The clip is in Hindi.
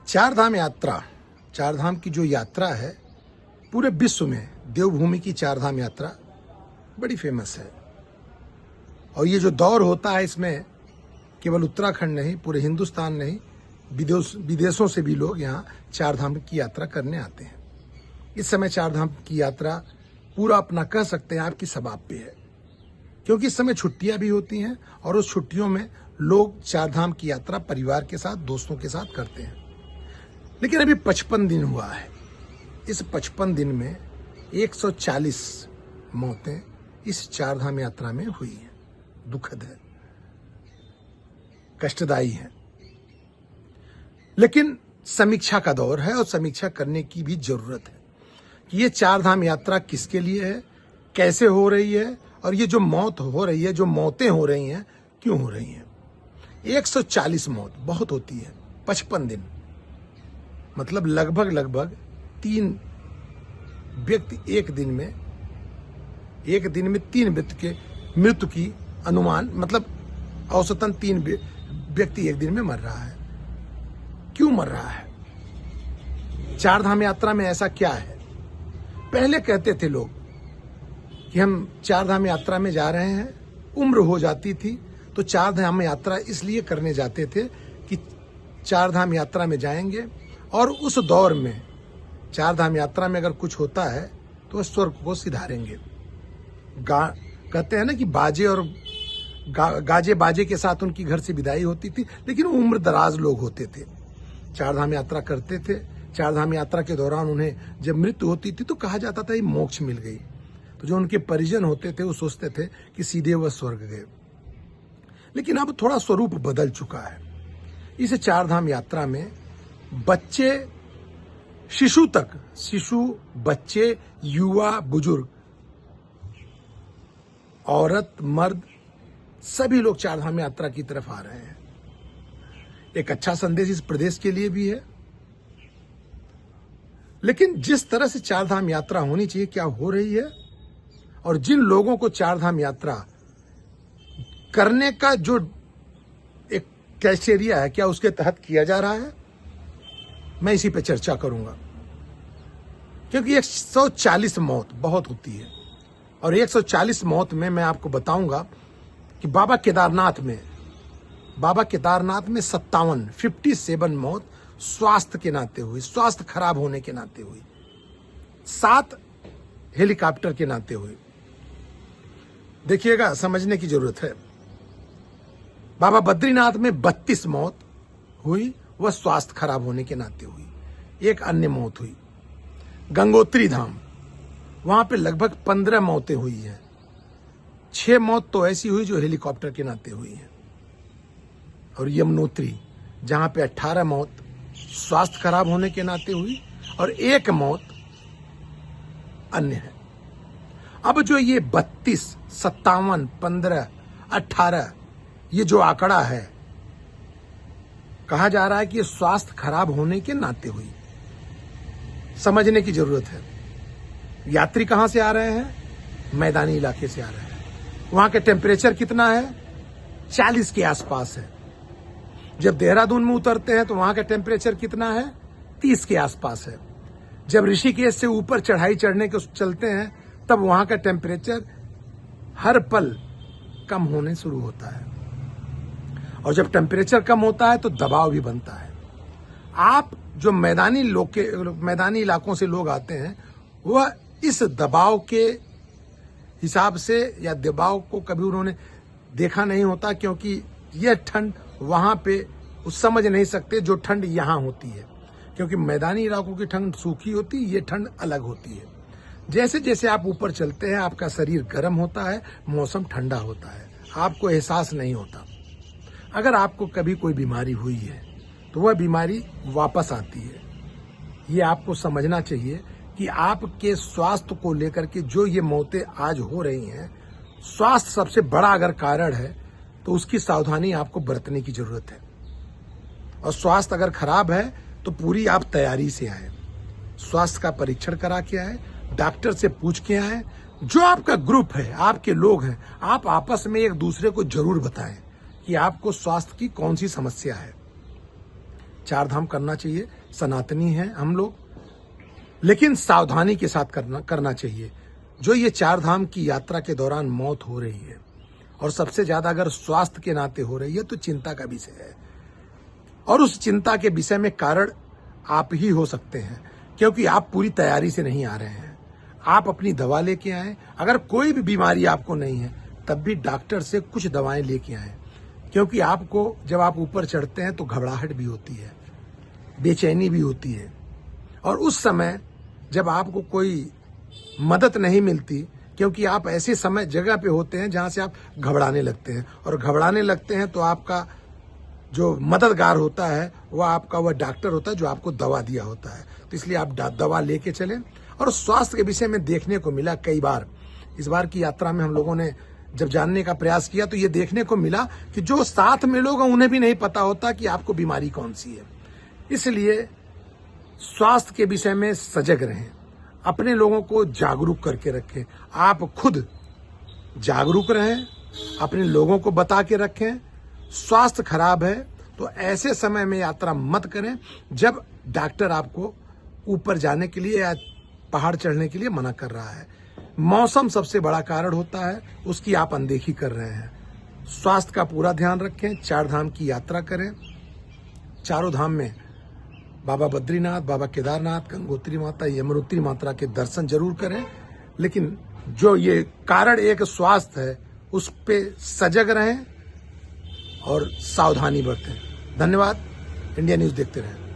चारधाम यात्रा, चारधाम की जो यात्रा है पूरे विश्व में, देवभूमि की चारधाम यात्रा बड़ी फेमस है। और ये जो दौर होता है इसमें केवल उत्तराखंड नहीं, पूरे हिंदुस्तान नहीं, विदेशों से भी लोग यहाँ चारधाम की यात्रा करने आते हैं। इस समय चारधाम की यात्रा पूरा अपना कह सकते हैं आपकी सबाब पे है, क्योंकि इस समय छुट्टियां भी होती हैं और उस छुट्टियों में लोग चारधाम की यात्रा परिवार के साथ, दोस्तों के साथ करते हैं। लेकिन अभी 55 दिन हुआ है। इस 55 दिन में 140 मौतें इस चारधाम यात्रा में हुई हैं। दुखद है, कष्टदायी है, लेकिन समीक्षा का दौर है और समीक्षा करने की भी जरूरत है कि ये चारधाम यात्रा किसके लिए है, कैसे हो रही है, और ये जो मौत हो रही है, जो मौतें हो रही हैं, क्यों हो रही हैं। 140 मौत बहुत होती है 55 दिन, मतलब लगभग 3 व्यक्ति एक दिन में 3 व्यक्ति के मृत्यु की अनुमान, मतलब औसतन 3 व्यक्ति एक दिन में मर रहा है। क्यों मर रहा है? चारधाम यात्रा में ऐसा क्या है? पहले कहते थे लोग कि हम चारधाम यात्रा में जा रहे हैं, उम्र हो जाती थी तो चारधाम यात्रा इसलिए करने जाते थे कि चारधाम यात्रा में जाएंगे और उस दौर में चारधाम यात्रा में अगर कुछ होता है तो स्वर्ग को सिधारेंगे। कहते हैं ना कि बाजे और गाजे बाजे के साथ उनकी घर से विदाई होती थी, लेकिन उम्र दराज लोग होते थे, चारधाम यात्रा करते थे। चारधाम यात्रा के दौरान उन्हें जब मृत्यु होती थी तो कहा जाता था ये मोक्ष मिल गई। तो जो उनके परिजन होते थे वो सोचते थे कि सीधे वह स्वर्ग गए। लेकिन अब थोड़ा स्वरूप बदल चुका है। इस चारधाम यात्रा में बच्चे, शिशु, बच्चे, युवा, बुजुर्ग, औरत, मर्द, सभी लोग चारधाम यात्रा की तरफ आ रहे हैं। एक अच्छा संदेश इस प्रदेश के लिए भी है। लेकिन जिस तरह से चारधाम यात्रा होनी चाहिए, क्या हो रही है, और जिन लोगों को चारधाम यात्रा करने का जो एक क्राइटेरिया है, क्या उसके तहत किया जा रहा है, मैं इसी पे चर्चा करूंगा। क्योंकि 140 मौत बहुत होती है और 140 मौत में मैं आपको बताऊंगा कि बाबा केदारनाथ में 57 मौत स्वास्थ्य के नाते हुई, स्वास्थ्य खराब होने के नाते हुई, 7 हेलीकॉप्टर के नाते हुई। देखिएगा, समझने की जरूरत है। बाबा बद्रीनाथ में 32 मौत हुई, वह स्वास्थ्य खराब होने के नाते हुई। एक अन्य मौत हुई गंगोत्री धाम, वहां पे लगभग 15 मौतें हुई हैं। 6 मौत तो ऐसी हुई जो हेलीकॉप्टर के नाते हुई हैं। और यमुनोत्री, जहां पे 18 मौत स्वास्थ्य खराब होने के नाते हुई और 1 मौत अन्य है। अब जो ये 32, 57, 15, 18 ये जो आंकड़ा है, कहा जा रहा है कि ये स्वास्थ्य खराब होने के नाते हुई। समझने की जरूरत है। यात्री कहां से आ रहे हैं? मैदानी इलाके से आ रहे हैं। वहां के टेम्परेचर कितना है? 40 के आसपास है। जब देहरादून में उतरते हैं तो वहां का टेम्परेचर कितना है? 30 के आसपास है। जब ऋषिकेश से ऊपर चढ़ाई चढ़ने के चलते हैं तब वहां का टेम्परेचर हर पल कम होने शुरू होता है। और जब टेम्परेचर कम होता है तो दबाव भी बनता है। आप जो मैदानी इलाकों से लोग आते हैं, वह इस दबाव के हिसाब से या दबाव को कभी उन्होंने देखा नहीं होता, क्योंकि यह ठंड वहां पे उस समझ नहीं सकते जो ठंड यहां होती है। क्योंकि मैदानी इलाकों की ठंड सूखी होती है, ये ठंड अलग होती है। जैसे जैसे आप ऊपर चलते हैं आपका शरीर गर्म होता है, मौसम ठंडा होता है, आपको एहसास नहीं होता। अगर आपको कभी कोई बीमारी हुई है तो वह बीमारी वापस आती है। ये आपको समझना चाहिए कि आपके स्वास्थ्य को लेकर के जो ये मौतें आज हो रही हैं, स्वास्थ्य सबसे बड़ा अगर कारण है तो उसकी सावधानी आपको बरतने की जरूरत है। और स्वास्थ्य अगर खराब है तो पूरी आप तैयारी से आए, स्वास्थ्य का परीक्षण करा के आए, डॉक्टर से पूछ के आए। जो आपका ग्रुप है, आपके लोग हैं, आप आपस में एक दूसरे को जरूर बताएं कि आपको स्वास्थ्य की कौन सी समस्या है। चार धाम करना चाहिए, सनातनी है हम लोग, लेकिन सावधानी के साथ करना चाहिए। जो ये चार धाम की यात्रा के दौरान मौत हो रही है और सबसे ज्यादा अगर स्वास्थ्य के नाते हो रही है तो चिंता का विषय है। और उस चिंता के विषय में कारण आप ही हो सकते हैं, क्योंकि आप पूरी तैयारी से नहीं आ रहे हैं। आप अपनी दवा लेके आए, अगर कोई भी बीमारी आपको नहीं है तब भी डॉक्टर से कुछ दवाएं लेके आए, क्योंकि आपको जब आप ऊपर चढ़ते हैं तो घबराहट भी होती है, बेचैनी भी होती है, और उस समय जब आपको कोई मदद नहीं मिलती, क्योंकि आप ऐसे समय जगह पे होते हैं जहां से आप घबराने लगते हैं, और घबराने लगते हैं तो आपका जो मददगार होता है वह डॉक्टर होता है जो आपको दवा दिया होता है। तो इसलिए आप दवा लेके चलें। और स्वास्थ्य के विषय में देखने को मिला कई बार, इस बार की यात्रा में हम लोगों ने जब जानने का प्रयास किया तो ये देखने को मिला कि जो साथ में लोग हैं उन्हें भी नहीं पता होता कि आपको बीमारी कौन सी है। इसलिए स्वास्थ्य के विषय में सजग रहें, अपने लोगों को जागरूक करके रखें, आप खुद जागरूक रहें, अपने लोगों को बता के रखें। स्वास्थ्य खराब है तो ऐसे समय में यात्रा मत करें जब डॉक्टर आपको ऊपर जाने के लिए या पहाड़ चढ़ने के लिए मना कर रहा है। मौसम सबसे बड़ा कारण होता है, उसकी आप अनदेखी कर रहे हैं। स्वास्थ्य का पूरा ध्यान रखें, चार धाम की यात्रा करें। चारों धाम में बाबा बद्रीनाथ, बाबा केदारनाथ, गंगोत्री माता, यमुनोत्री माता के दर्शन जरूर करें, लेकिन जो ये कारण एक स्वास्थ्य है उस पे सजग रहें और सावधानी बरतें। धन्यवाद। इंडिया न्यूज देखते रहें।